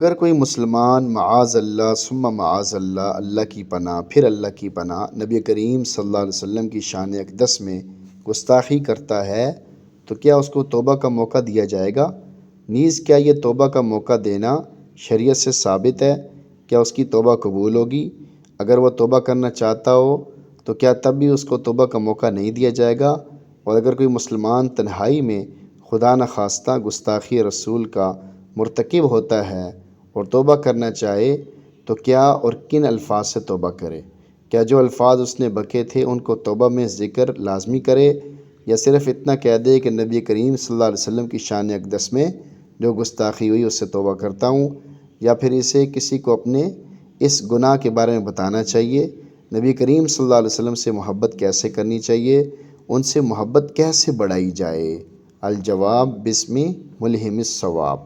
اگر کوئی مسلمان معاذ اللہ ثم معاذ اللہ، اللہ کی پناہ پھر اللہ کی پناہ، نبی کریم صلی اللہ علیہ وسلم کی شان اقدس میں گستاخی کرتا ہے تو کیا اس کو توبہ کا موقع دیا جائے گا؟ نیز کیا یہ توبہ کا موقع دینا شریعت سے ثابت ہے؟ کیا اس کی توبہ قبول ہوگی؟ اگر وہ توبہ کرنا چاہتا ہو تو کیا تب بھی اس کو توبہ کا موقع نہیں دیا جائے گا؟ اور اگر کوئی مسلمان تنہائی میں خدا نخواستہ گستاخی رسول کا مرتکب ہوتا ہے اور توبہ کرنا چاہے تو کیا اور کن الفاظ سے توبہ کرے؟ کیا جو الفاظ اس نے بکے تھے ان کو توبہ میں ذکر لازمی کرے، یا صرف اتنا کہہ دے کہ نبی کریم صلی اللہ علیہ وسلم کی شان اقدس میں جو گستاخی ہوئی اس سے توبہ کرتا ہوں؟ یا پھر اسے کسی کو اپنے اس گناہ کے بارے میں بتانا چاہیے؟ نبی کریم صلی اللہ علیہ وسلم سے محبت کیسے کرنی چاہیے؟ ان سے محبت کیسے بڑھائی جائے؟ الجواب بسم ملہم الثواب،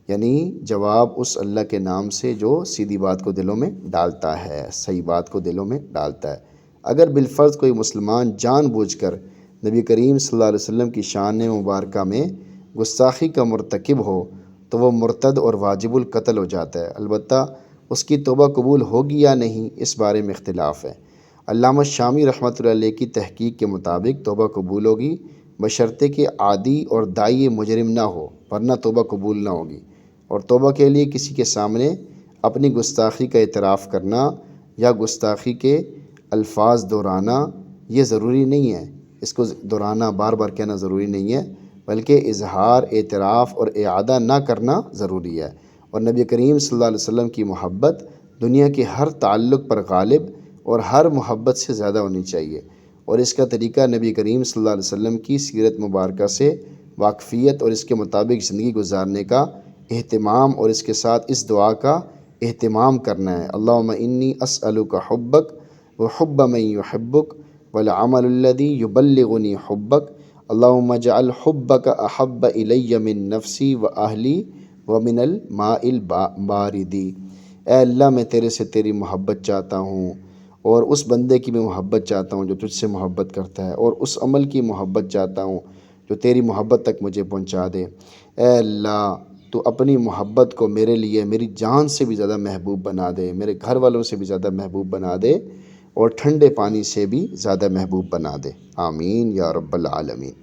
یعنی جواب اس اللہ کے نام سے جو سیدھی بات کو دلوں میں ڈالتا ہے، صحیح بات کو دلوں میں ڈالتا ہے۔ اگر بالفرض کوئی مسلمان جان بوجھ کر نبی کریم صلی اللہ علیہ وسلم کی شان مبارکہ میں گستاخی کا مرتکب ہو تو وہ مرتد اور واجب القتل ہو جاتا ہے۔ البتہ اس کی توبہ قبول ہوگی یا نہیں اس بارے میں اختلاف ہے۔ علامہ شامی رحمۃ اللہ علیہ کی تحقیق کے مطابق توبہ قبول ہوگی، بشرطے کہ عادی اور دائی مجرم نہ ہو، ورنہ توبہ قبول نہ ہوگی۔ اور توبہ کے لیے کسی کے سامنے اپنی گستاخی کا اعتراف کرنا یا گستاخی کے الفاظ دہرانا یہ ضروری نہیں ہے، اس کو دہرانا بار بار کہنا ضروری نہیں ہے، بلکہ اظہار اعتراف اور اعادہ نہ کرنا ضروری ہے۔ اور نبی کریم صلی اللہ علیہ وسلم کی محبت دنیا کے ہر تعلق پر غالب اور ہر محبت سے زیادہ ہونی چاہیے، اور اس کا طریقہ نبی کریم صلی اللہ علیہ وسلم کی سیرت مبارکہ سے واقفیت اور اس کے مطابق زندگی گزارنے کا اہتمام اور اس کے ساتھ اس دعا کا اہتمام کرنا ہے: اللہم انی اسألک حبک وحب من یحبک والعمل الذی یبلغنی حبک، اللہم اجعل حبک احب الی من نفسی و اہلی ومن الماء البارد۔ اے اللہ، میں تیرے سے تیری محبت چاہتا ہوں، اور اس بندے کی بھی محبت چاہتا ہوں جو تجھ سے محبت کرتا ہے، اور اس عمل کی محبت چاہتا ہوں جو تیری محبت تک مجھے پہنچا دے۔ اے اللہ، تو اپنی محبت کو میرے لیے میری جان سے بھی زیادہ محبوب بنا دے، میرے گھر والوں سے بھی زیادہ محبوب بنا دے، اور ٹھنڈے پانی سے بھی زیادہ محبوب بنا دے۔ آمین یا رب العالمین۔